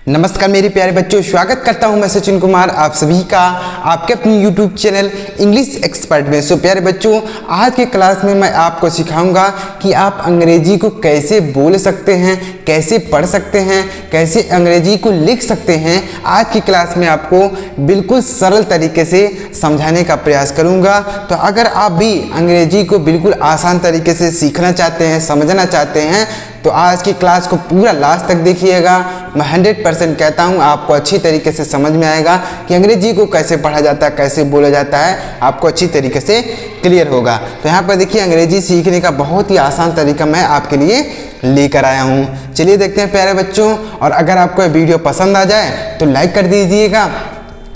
नमस्कार मेरे प्यारे बच्चों, स्वागत करता हूं मैं सचिन कुमार आप सभी का आपके अपने YouTube चैनल इंग्लिश एक्सपर्ट में। सो प्यारे बच्चों, आज के क्लास में मैं आपको सिखाऊंगा कि आप अंग्रेजी को कैसे बोल सकते हैं, कैसे पढ़ सकते हैं, कैसे अंग्रेजी को लिख सकते हैं। आज की क्लास में आपको बिल्कुल सरल तरीके से समझाने का प्रयास करूँगा। तो अगर आप भी अंग्रेजी को बिल्कुल आसान तरीके से सीखना चाहते हैं, समझना चाहते हैं, तो आज की क्लास को पूरा लास्ट तक देखिएगा। मैं 100% कहता हूँ आपको अच्छी तरीके से समझ में आएगा कि अंग्रेजी को कैसे पढ़ा जाता है, कैसे बोला जाता है, आपको अच्छी तरीके से क्लियर होगा। तो यहाँ पर देखिए, अंग्रेजी सीखने का बहुत ही आसान तरीका मैं आपके लिए लेकर आया हूँ। चलिए देखते हैं प्यारे बच्चों। और अगर आपको ये वीडियो पसंद आ जाए तो लाइक कर दीजिएगा,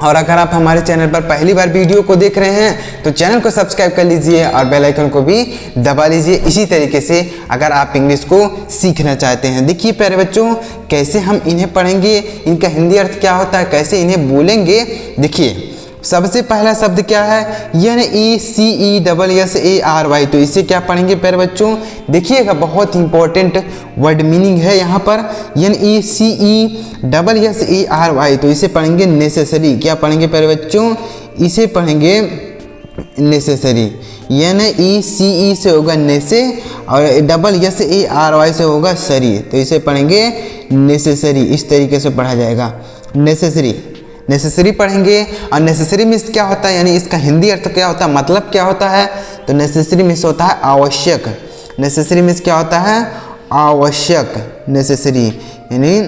और अगर आप हमारे चैनल पर पहली बार वीडियो को देख रहे हैं तो चैनल को सब्सक्राइब कर लीजिए और बेल आइकन को भी दबा लीजिए। इसी तरीके से अगर आप इंग्लिश को सीखना चाहते हैं। देखिए प्यारे बच्चों, कैसे हम इन्हें पढ़ेंगे, इनका हिंदी अर्थ क्या होता है, कैसे इन्हें बोलेंगे। देखिए, सबसे पहला शब्द क्या है, NECESSARY। तो इसे क्या पढ़ेंगे प्यारे बच्चों, देखिएगा बहुत इंपॉर्टेंट वर्ड मीनिंग है यहाँ पर। NECESSARY, तो इसे पढ़ेंगे नेसेसरी। क्या पढ़ेंगे प्यारे बच्चों, इसे पढ़ेंगे नेसेसरी। NECE से होगा नेसे और SSARY से होगा सरी, तो इसे पढ़ेंगे नेसेसरी। इस तरीके से पढ़ा जाएगा, नेसेसरी। नेसेसरी पढ़ेंगे। और नेसेसरी मीन्स क्या होता है, यानी इसका हिंदी अर्थ क्या होता है, मतलब क्या होता है। तो नेसेसरी मीन्स होता है आवश्यक। नेसेसरी मीन्स क्या होता है, आवश्यक। नेसेसरी यानी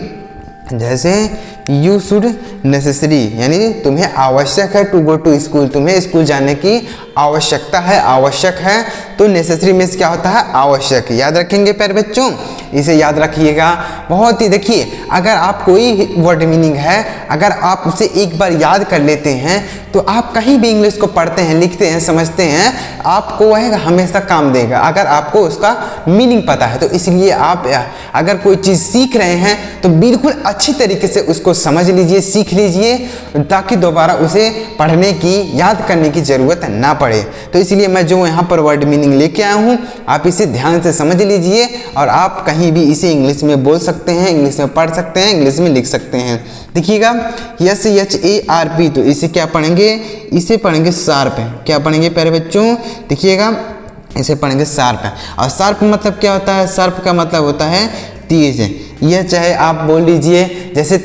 जैसे यू शुड नेसेसरी, यानी तुम्हें आवश्यक है टू गो टू स्कूल, तुम्हें स्कूल जाने की आवश्यकता है, आवश्यक है। तो नेसेसरी मीन्स क्या होता है, आवश्यक। याद रखेंगे प्यारे बच्चों, इसे याद रखिएगा बहुत ही। देखिए, अगर आप कोई वर्ड मीनिंग है, अगर आप उसे एक बार याद कर लेते हैं तो आप कहीं भी इंग्लिश को पढ़ते हैं, लिखते हैं, समझते हैं, आपको वह हमेशा काम देगा अगर आपको उसका मीनिंग पता है। तो इसलिए आप अगर कोई चीज़ सीख रहे हैं तो बिल्कुल अच्छी तरीके से उसको समझ लीजिए, सीख लीजिए, ताकि दोबारा उसे पढ़ने की, याद करने की ज़रूरत ना पड़े। तो इसलिए मैं जो यहाँ पर वर्ड मीनिंग लेके आया हूँ, आप इसे ध्यान से समझ लीजिए और आप कहीं भी इसे इंग्लिश में बोल सकते हैं, इंग्लिश में पढ़ सकते हैं, इंग्लिश में लिख सकते हैं। देखिएगा, SHARP, तो इसे क्या पढ़ेंगे, इसे पढ़ेंगे शार्प। क्या पढ़ेंगे प्यारे बच्चों, देखिएगा, इसे पढ़ेंगे शार्प। और शार्प मतलब क्या होता है, शार्प का मतलब होता है तेज। यह चाहे आप बोल लीजिए, जैसे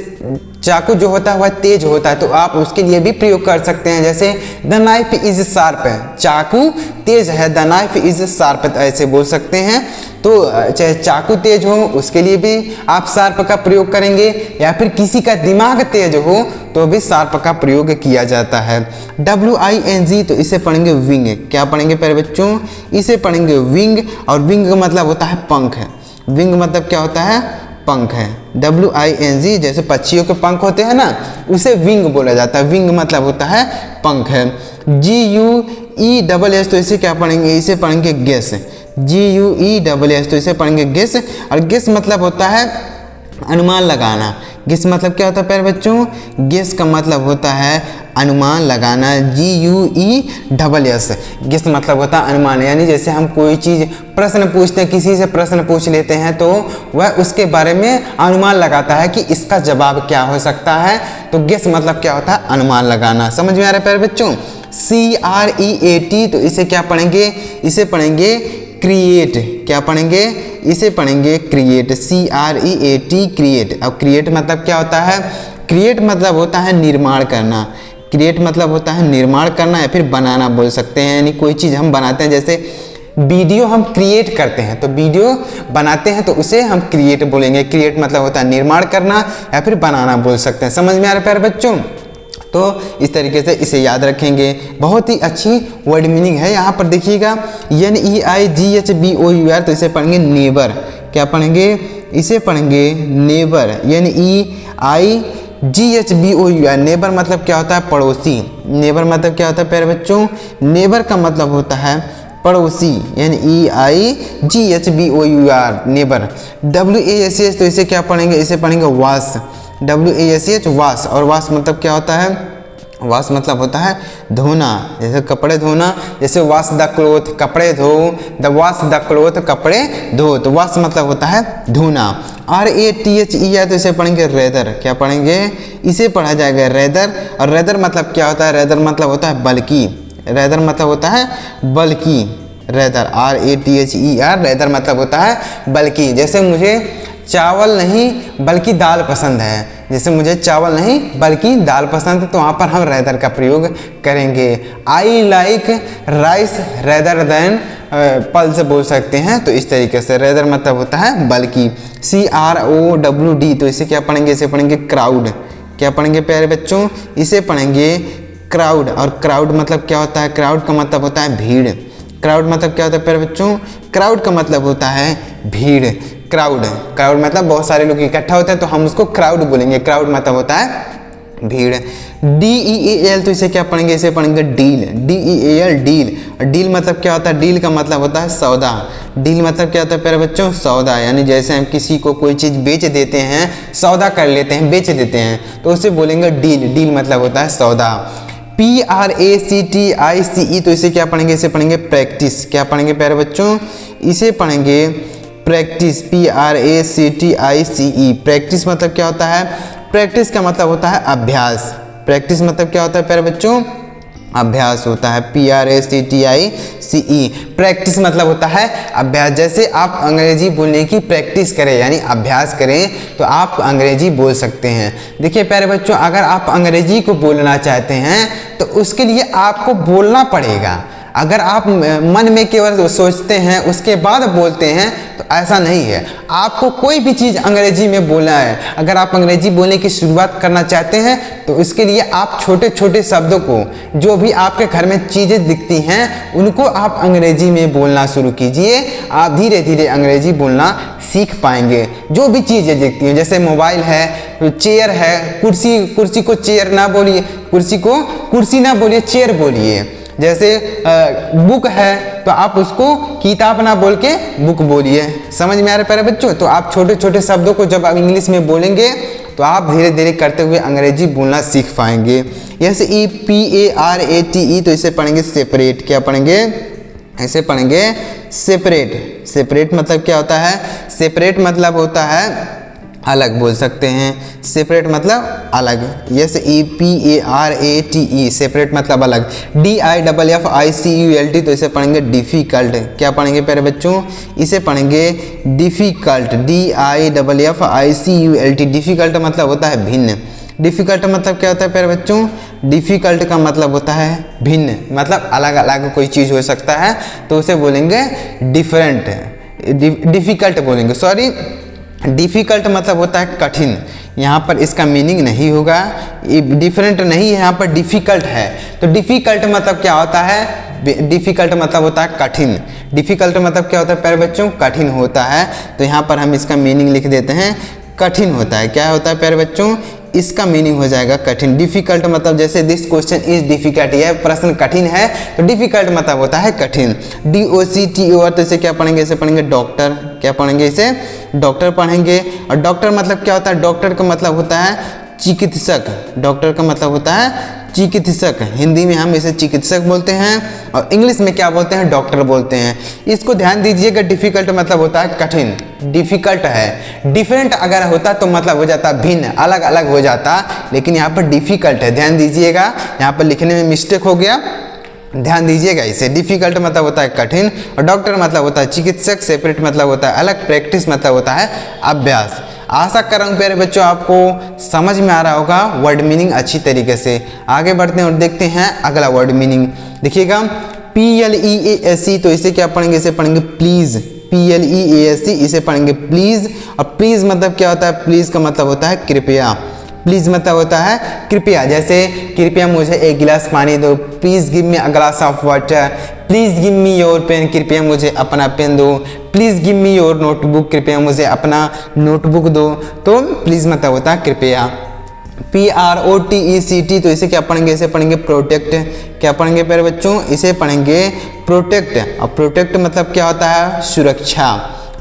चाकू जो होता है वह तेज होता है, तो आप उसके लिए भी प्रयोग कर सकते हैं। जैसे द नाइफ इज शार्प है, चाकू तेज है, द नाइफ इज शार्प, ऐसे बोल सकते हैं। तो चाहे चाकू तेज हो उसके लिए भी आप शार्प का प्रयोग करेंगे, या फिर किसी का दिमाग तेज हो तो भी शार्प का प्रयोग किया जाता है। WING, तो इसे पढ़ेंगे विंग। क्या पढ़ेंगे प्यारे बच्चों, इसे पढ़ेंगे विंग। और विंग का मतलब होता है पंख है। विंग मतलब क्या होता है, पंख है। WING, जैसे पक्षियों के पंख होते हैं ना, उसे विंग बोला जाता है। विंग मतलब होता है पंख है। GUESS, तो इसे क्या पढ़ेंगे, इसे पढ़ेंगे गेस। GUESS, तो इसे पढ़ेंगे गेस। और गेस मतलब होता है अनुमान लगाना। गेस मतलब क्या होता है प्यारे बच्चों, गेस का मतलब होता है अनुमान लगाना। GUESS, गेस मतलब होता है अनुमान। यानी जैसे हम कोई चीज़ प्रश्न पूछते हैं, किसी से प्रश्न पूछ लेते हैं तो वह उसके बारे में अनुमान लगाता है कि इसका जवाब क्या हो सकता है। तो गेस मतलब क्या होता है, अनुमान लगाना। समझ में आ रहा है प्यारे बच्चों। CREAT, तो इसे क्या पढ़ेंगे, इसे पढ़ेंगे क्रिएट। क्या पढ़ेंगे, इसे पढ़ेंगे क्रिएट। CREAT, create. अब क्रिएट मतलब क्या होता है, क्रिएट मतलब होता है निर्माण करना। क्रिएट मतलब होता है निर्माण करना, या फिर बनाना बोल सकते हैं। यानी कोई चीज़ हम बनाते हैं, जैसे वीडियो हम क्रिएट करते हैं, तो वीडियो बनाते हैं तो उसे हम क्रिएट बोलेंगे। क्रिएट मतलब होता है निर्माण करना या फिर बनाना बोल सकते हैं। समझ में आ रहा है प्यारे बच्चों। तो इस तरीके से इसे याद रखेंगे, बहुत ही अच्छी वर्ड मीनिंग है। यहाँ पर देखिएगा, NEIGHBOUR, तो इसे पढ़ेंगे नेबर। क्या पढ़ेंगे, इसे पढ़ेंगे नेबर। NEIGHBOUR, नेबर मतलब क्या होता है, पड़ोसी। नेबर मतलब क्या होता है प्यारे बच्चों, नेबर का मतलब होता है पड़ोसी। NEIGHBOUR, neighbour. WASH, तो इसे क्या पढ़ेंगे, इसे पढ़ेंगे वास। WASH, वास। और वास मतलब क्या होता है, वॉश मतलब होता है धोना, जैसे कपड़े धोना, जैसे वॉश द क्लोथ कपड़े धो, द वॉश द क्लोथ कपड़े धो, तो वॉश मतलब होता है धोना। RATHER तो इसे पढ़ेंगे रेदर, क्या पढ़ेंगे, इसे पढ़ा जाएगा रेदर। और रेदर मतलब क्या होता है, रेदर मतलब होता है बल्कि, रेदर मतलब होता है बल्कि, रेदर RATHER रेदर मतलब होता है बल्कि। जैसे मुझे चावल नहीं बल्कि दाल पसंद है, जैसे मुझे चावल नहीं बल्कि दाल पसंद है, तो वहाँ पर हम रेदर का प्रयोग करेंगे। I like rice rather than पल से बोल सकते हैं, तो इस तरीके से रेदर मतलब होता है बल्कि। CROWD तो इसे क्या पढ़ेंगे, इसे पढ़ेंगे क्राउड, क्या पढ़ेंगे प्यारे बच्चों, इसे पढ़ेंगे क्राउड। और क्राउड मतलब क्या होता है, क्राउड का मतलब होता है भीड़। क्राउड मतलब क्या होता है प्यारे बच्चों, क्राउड का मतलब होता है भीड़। क्राउड, क्राउड मतलब बहुत सारे लोग इकट्ठा होते हैं, तो हम उसको क्राउड बोलेंगे। क्राउड मतलब होता है भीड़। DEAL तो इसे क्या पढ़ेंगे, इसे पढ़ेंगे डील, DEAL डील। डील मतलब क्या होता है, डील का मतलब होता है सौदा। डील मतलब क्या होता है प्यारे बच्चों, सौदा, यानी जैसे हम किसी को कोई चीज़ बेच देते हैं, सौदा कर लेते हैं, बेच देते हैं, तो उसे बोलेंगे डील। डील मतलब होता है सौदा। PRACTICE तो इसे क्या पढ़ेंगे, इसे पढ़ेंगे प्रैक्टिस, क्या पढ़ेंगे प्यारे बच्चों, इसे पढ़ेंगे प्रैक्टिस, PRACTICE। प्रैक्टिस मतलब क्या होता है, प्रैक्टिस का मतलब होता है अभ्यास। प्रैक्टिस मतलब क्या होता है प्यारे बच्चों, अभ्यास होता है, PRACTICE। प्रैक्टिस मतलब होता है अभ्यास। जैसे आप अंग्रेजी बोलने की प्रैक्टिस करें यानी अभ्यास करें, तो आप अंग्रेजी बोल सकते हैं। देखिए प्यारे बच्चों, अगर आप अंग्रेजी को बोलना चाहते हैं तो उसके लिए आपको बोलना पड़ेगा। अगर आप मन में केवल सोचते हैं उसके बाद बोलते हैं तो ऐसा नहीं है। आपको कोई भी चीज़ अंग्रेजी में बोलना है। अगर आप अंग्रेजी बोलने की शुरुआत करना चाहते हैं तो इसके लिए आप छोटे छोटे शब्दों को, जो भी आपके घर में चीज़ें दिखती हैं, उनको आप अंग्रेजी में बोलना शुरू कीजिए। आप धीरे धीरे अंग्रेजी बोलना सीख पाएंगे। जो भी चीज़ें दिखती हैं, जैसे मोबाइल है, चेयर है, कुर्सी, कुर्सी को चेयर ना बोलिए, कुर्सी को कुर्सी ना बोलिए, चेयर बोलिए। जैसे बुक है तो आप उसको किताब ना बोल के बुक बोलिए। समझ में आ रहा है प्यारे बच्चों, तो आप छोटे छोटे शब्दों को जब आप इंग्लिश में बोलेंगे तो आप धीरे धीरे करते हुए अंग्रेजी बोलना सीख पाएंगे। जैसे EPARATE तो इसे पढ़ेंगे सेपरेट, क्या पढ़ेंगे, ऐसे पढ़ेंगे सेपरेट। सेपरेट मतलब क्या होता है, सेपरेट मतलब होता है अलग, बोल सकते हैं। सेपरेट मतलब अलग, जैसे EPARATE सेपरेट मतलब अलग। DIFFICULT तो इसे पढ़ेंगे डिफ़िकल्ट, क्या पढ़ेंगे प्यारे बच्चों, इसे पढ़ेंगे डिफ़िकल्ट, DIFFICULT। डिफ़िकल्ट मतलब होता है भिन्न। डिफ़िकल्ट मतलब क्या होता है प्यारे बच्चों, डिफ़िकल्ट का मतलब होता है भिन्न, मतलब अलग अलग कोई चीज़ हो सकता है, तो उसे बोलेंगे डिफरेंट, डिफ़िकल्ट बोलेंगे, सॉरी। डिफ़िकल्ट मतलब होता है कठिन, यहाँ पर इसका मीनिंग नहीं होगा, डिफरेंट नहीं है, यहाँ पर डिफ़िकल्ट है। तो डिफ़िकल्ट मतलब क्या होता है, डिफ़िकल्ट मतलब होता है कठिन। डिफ़िकल्ट मतलब क्या होता है प्यारे बच्चों, कठिन होता है। तो यहाँ पर हम इसका मीनिंग लिख देते हैं, कठिन होता है। क्या होता है प्यारे बच्चों, इसका मीनिंग हो जाएगा कठिन। डिफ़िकल्ट मतलब जैसे दिस क्वेश्चन इज डिफ़िकल्ट, यह प्रश्न कठिन है, तो डिफ़िकल्ट मतलब होता है कठिन। DOCTOR तो इसे क्या पढ़ेंगे, इसे पढ़ेंगे डॉक्टर, क्या पढ़ेंगे, इसे डॉक्टर पढ़ेंगे। और डॉक्टर मतलब क्या होता है, डॉक्टर का मतलब होता है चिकित्सक। डॉक्टर का मतलब होता है चिकित्सक, हिंदी में हम इसे चिकित्सक बोलते हैं और इंग्लिश में क्या बोलते हैं, डॉक्टर बोलते हैं। इसको ध्यान दीजिएगा, डिफ़िकल्ट मतलब होता है कठिन, डिफ़िकल्ट है। डिफरेंट अगर होता तो मतलब हो जाता भिन्न, अलग अलग हो जाता, लेकिन यहाँ पर डिफ़िकल्ट है, ध्यान दीजिएगा, यहाँ पर लिखने में मिस्टेक हो गया, ध्यान दीजिएगा इसे। डिफ़िकल्ट मतलब होता है कठिन और डॉक्टर मतलब होता है चिकित्सक, सेपरेट मतलब होता है अलग, प्रैक्टिस मतलब होता है अभ्यास। आशा कर रहा हूँ प्यारे बच्चों आपको समझ में आ रहा होगा वर्ड मीनिंग अच्छी तरीके से। आगे बढ़ते हैं और देखते हैं अगला वर्ड मीनिंग। देखिएगा PLEASE तो इसे क्या पढ़ेंगे, इसे पढ़ेंगे प्लीज़, PLEASE इसे पढ़ेंगे प्लीज़। और प्लीज़ मतलब क्या होता है, प्लीज़ का मतलब होता है कृपया। प्लीज़ मतलब होता है कृपया, जैसे कृपया मुझे एक गिलास पानी दो, please give me a glass of water, please give me your pen, कृपया मुझे अपना पेन दो, please give me your notebook, कृपया मुझे अपना नोटबुक दो। तो प्लीज़ मतलब होता है कृपया। PROTECT तो इसे क्या पढ़ेंगे, इसे पढ़ेंगे प्रोटेक्ट, क्या पढ़ेंगे प्यारे बच्चों, इसे पढ़ेंगे प्रोटेक्ट। और प्रोटेक्ट मतलब क्या होता है, सुरक्षा।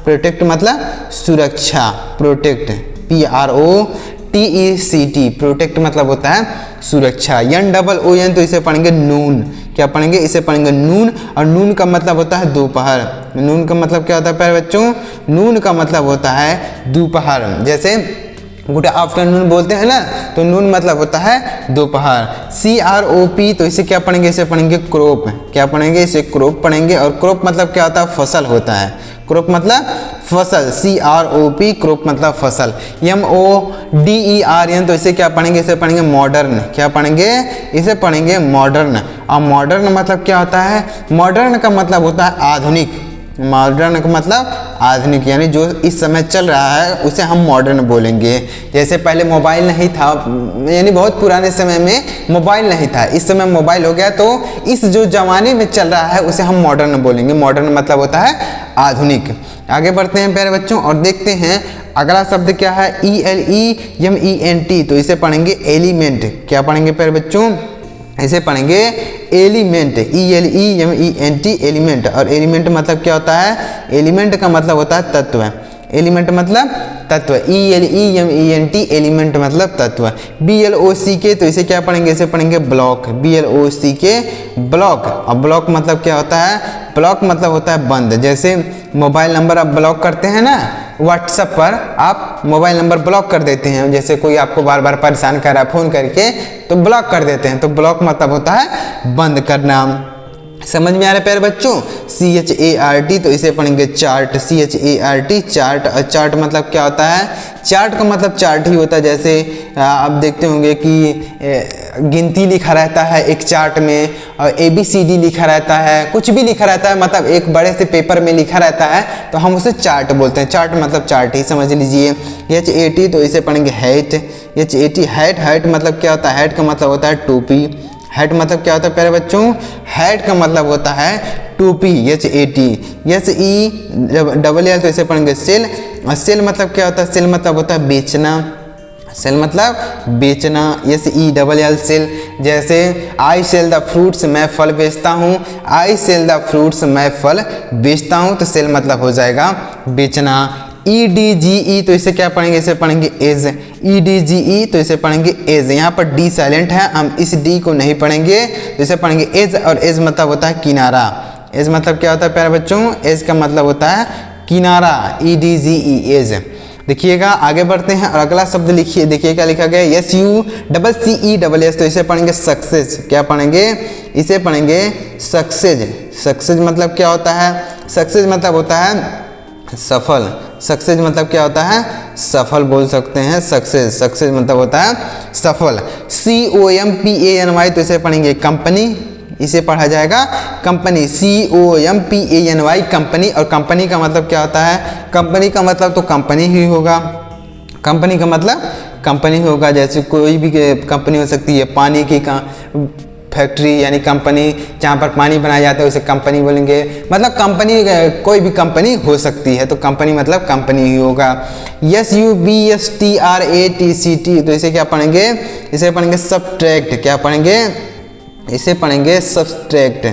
प्रोटेक्ट मतलब सुरक्षा, प्रोटेक्ट, PROTECT। TECT, प्रोटेक्ट मतलब होता है सुरक्षा। NOON तो इसे पढ़ेंगे नून, क्या पढ़ेंगे, इसे पढ़ेंगे नून, और नून का मतलब होता है दोपहर। नून का मतलब क्या होता है प्यारे बच्चों, नून का मतलब होता है दोपहर। जैसे गुड आफ्टरनून बोलते हैं ना, तो नून मतलब होता है दोपहर। CROP तो इसे क्या पढ़ेंगे, इसे पढ़ेंगे क्रॉप, क्या पढ़ेंगे, इसे क्रॉप पढ़ेंगे। और क्रॉप मतलब क्या होता है, फसल होता है, क्रॉप मतलब फसल, CROP क्रॉप मतलब फसल। MODERN तो इसे क्या पढ़ेंगे, इसे पढ़ेंगे मॉडर्न, क्या पढ़ेंगे, इसे पढ़ेंगे मॉडर्न। और मॉडर्न मतलब क्या होता है, मॉडर्न का मतलब होता है आधुनिक, मॉडर्न का मतलब आधुनिक, यानी जो इस समय चल रहा है उसे हम मॉडर्न बोलेंगे। जैसे पहले मोबाइल नहीं था, यानी बहुत पुराने समय में मोबाइल नहीं था, इस समय मोबाइल हो गया, तो इस जो ज़माने में चल रहा है उसे हम मॉडर्न बोलेंगे। मॉडर्न मतलब होता है आधुनिक। आगे बढ़ते हैं प्यारे बच्चों और देखते हैं अगला शब्द क्या है, ELEMENT तो इसे पढ़ेंगे एलिमेंट, क्या पढ़ेंगे प्यारे बच्चों, इसे पढ़ेंगे एलिमेंट, ELEMENT एलिमेंट। और एलिमेंट मतलब क्या होता है, एलिमेंट का मतलब होता है तत्व, एलिमेंट मतलब तत्व, ELEMENT एलिमेंट मतलब तत्व। BLOCK तो इसे क्या पढ़ेंगे, इसे पढ़ेंगे ब्लॉक, BLOCK ब्लॉक। और ब्लॉक मतलब क्या होता है, ब्लॉक मतलब होता है बंद। जैसे मोबाइल नंबर आप ब्लॉक करते हैं ना, व्हाट्सएप पर आप मोबाइल नंबर ब्लॉक कर देते हैं, जैसे कोई आपको बार बार परेशान कर रहा है फ़ोन करके तो ब्लॉक कर देते हैं, तो ब्लॉक मतलब होता है बंद करना। समझ में आ रहा है प्यारे बच्चों। CHART तो इसे पढ़ेंगे चार्ट, CHART चार्ट। और चार्ट मतलब क्या होता है, चार्ट का मतलब चार्ट ही होता है। जैसे आप देखते होंगे कि गिनती लिखा रहता है एक चार्ट में, और ABCD लिखा रहता है, कुछ भी लिखा रहता है, मतलब एक बड़े से पेपर में लिखा रहता है, तो हम उसे चार्ट बोलते हैं। चार्ट मतलब चार्ट ही समझ लीजिए। HAT तो इसे पढ़ेंगे हैट, HAT हैट, हैट मतलब क्या होता है, हैट का मतलब होता है टोपी। हैट मतलब क्या होता है प्यारे बच्चों, हैट का मतलब होता है टोपी, HAT। SELL तो इसे पढ़ेंगे सेल। और सेल मतलब क्या होता है, सेल मतलब होता है बेचना, सेल मतलब बेचना, SELL सेल। जैसे आई सेल द फ्रूट्स, मैं फल बेचता हूँ, आई सेल द फ्रूट्स मैं फल बेचता हूँ, तो सेल मतलब हो जाएगा बेचना। EDGE तो इसे क्या पढ़ेंगे, इसे पढ़ेंगे एज, EDGE तो इसे पढ़ेंगे एज। यहाँ पर D साइलेंट है, हम इस D को नहीं पढ़ेंगे, तो इसे पढ़ेंगे एज। और एज मतलब होता है किनारा, एज मतलब क्या होता है प्यारे बच्चों, एज का मतलब होता है किनारा, EDGE एज। देखिएगा आगे बढ़ते हैं और अगला शब्द लिखिए, देखिए क्या लिखा गया, SUCCESS तो इसे पढ़ेंगे सक्सेस, क्या पढ़ेंगे, इसे पढ़ेंगे सक्सेस। सक्सेस मतलब क्या होता है, सक्सेस मतलब होता है सफल, सक्सेस मतलब क्या होता है, सफल बोल सकते हैं, सक्सेस, सक्सेस मतलब होता है सफल। COMPANY तो इसे पढ़ेंगे कंपनी, इसे पढ़ा जाएगा कंपनी, COMPANY कंपनी। और कंपनी का मतलब क्या होता है, कंपनी का मतलब तो कंपनी ही होगा, कंपनी का मतलब कंपनी होगा। जैसे कोई भी कंपनी हो सकती है, पानी की फैक्ट्री यानी कंपनी, जहाँ पर पानी बनाया जाता है उसे कंपनी बोलेंगे। मतलब कंपनी कोई भी कंपनी हो सकती है, तो कंपनी मतलब कंपनी ही होगा। SUBSTRACT तो इसे क्या पढ़ेंगे, इसे पढ़ेंगे सब्ट्रैक्ट, क्या पढ़ेंगे, इसे पढ़ेंगे सब्ट्रैक्ट,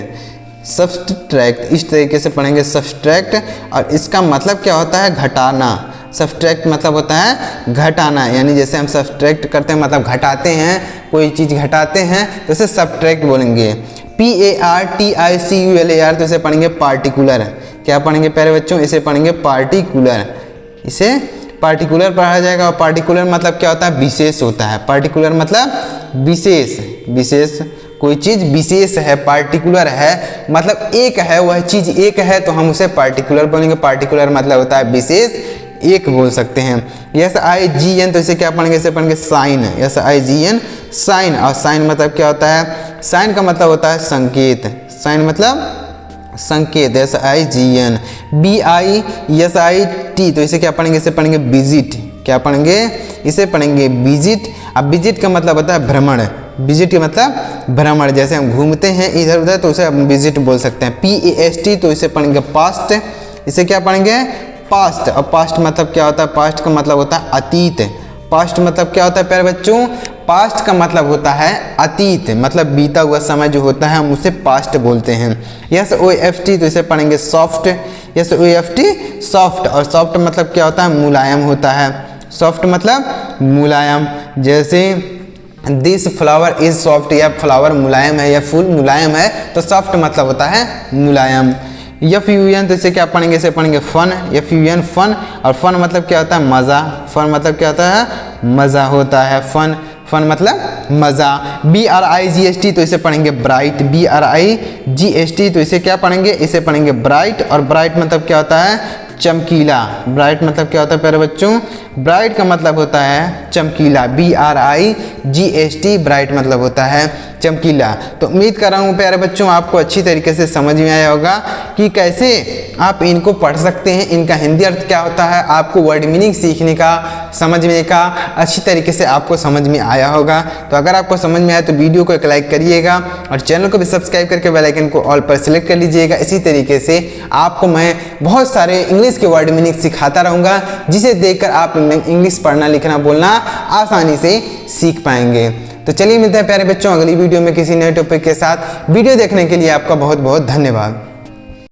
सब्ट्रैक्ट इस तरीके से पढ़ेंगे सब्ट्रैक्ट। और इसका मतलब क्या होता है, घटाना। सब्ट्रैक्ट मतलब होता है घटाना, यानी जैसे हम सब्ट्रैक्ट करते हैं मतलब घटाते हैं, कोई चीज़ घटाते हैं तो इसे सब्ट्रैक्ट बोलेंगे। PARTICULAR तो इसे पढ़ेंगे पार्टिकुलर, क्या पढ़ेंगे प्यारे बच्चों, इसे पढ़ेंगे पार्टिकुलर, इसे पार्टिकुलर पढ़ा जाएगा। और पार्टिकुलर मतलब क्या होता है, विशेष होता है। पार्टिकुलर मतलब विशेष, विशेष कोई चीज़ विशेष है, पार्टिकुलर है मतलब एक है, वह चीज़ एक है तो हम उसे पार्टिकुलर बोलेंगे। पार्टिकुलर मतलब होता है विशेष, एक बोल सकते हैं। SIGN तो इसे क्या पढ़ेंगे, इसे पढ़ेंगे साइन, SIGN साइन। और साइन मतलब क्या होता है, साइन का मतलब होता है संकेत, साइन मतलब संकेत, SIGN। BISIT तो इसे क्या पढ़ेंगे, इसे पढ़ेंगे विजिट, क्या पढ़ेंगे, इसे पढ़ेंगे विजिट। अब विजिट का मतलब होता है भ्रमण, विजिट का मतलब भ्रमण, जैसे हम घूमते हैं इधर उधर तो उसे हम विजिट बोल सकते हैं। PAST तो इसे पढ़ेंगे पास्ट, इसे क्या पढ़ेंगे पास्ट। और पास्ट मतलब क्या होता है, पास्ट का मतलब होता है अतीत। पास्ट मतलब क्या होता है प्यारे बच्चों, पास्ट का मतलब होता है अतीत, मतलब बीता हुआ समय जो होता है हम उसे पास्ट बोलते हैं। SOFT तो इसे पढ़ेंगे सॉफ्ट, SOFT सॉफ्ट। और सॉफ्ट मतलब क्या होता है, मुलायम होता है। सॉफ्ट मतलब मुलायम, जैसे दिस फ्लावर इज सॉफ्ट, या फ्लावर मुलायम है या फूल मुलायम है, तो सॉफ्ट मतलब होता है मुलायम। FUN तो इसे क्या पढ़ेंगे, इसे पढ़ेंगे फन, FUN फन, और फन मतलब क्या होता है मज़ा, फन मतलब क्या होता है मज़ा होता है, फन, फन मतलब मज़ा। BRIGHT तो इसे पढ़ेंगे ब्राइट, BRIGHT तो इसे क्या पढ़ेंगे, इसे पढ़ेंगे ब्राइट, और ब्राइट मतलब क्या होता है चमकीला, ब्राइट मतलब क्या होता है प्यारे बच्चों, ब्राइट का मतलब होता है चमकीला, BRIGHT ब्राइट मतलब होता है चमकीला। तो उम्मीद कर रहा हूँ प्यारे बच्चों आपको अच्छी तरीके से समझ में आया होगा कि कैसे आप इनको पढ़ सकते हैं, इनका हिंदी अर्थ क्या होता है, आपको वर्ड मीनिंग सीखने का, समझने का अच्छी तरीके से आपको समझ में आया होगा। तो अगर आपको समझ में आया तो वीडियो को एक लाइक करिएगा और चैनल को भी सब्सक्राइब करके बेल आइकन को ऑल पर सिलेक्ट कर लीजिएगा। इसी तरीके से आपको मैं बहुत सारे इंग्लिश के वर्ड मीनिंग सिखाता रहूँगा, जिसे देखकर आप इंग्लिश पढ़ना लिखना बोलना आसानी से सीख पाएंगे। तो चलिए मिलते हैं प्यारे बच्चों अगली वीडियो में किसी नए टॉपिक के साथ। वीडियो देखने के लिए आपका बहुत बहुत धन्यवाद।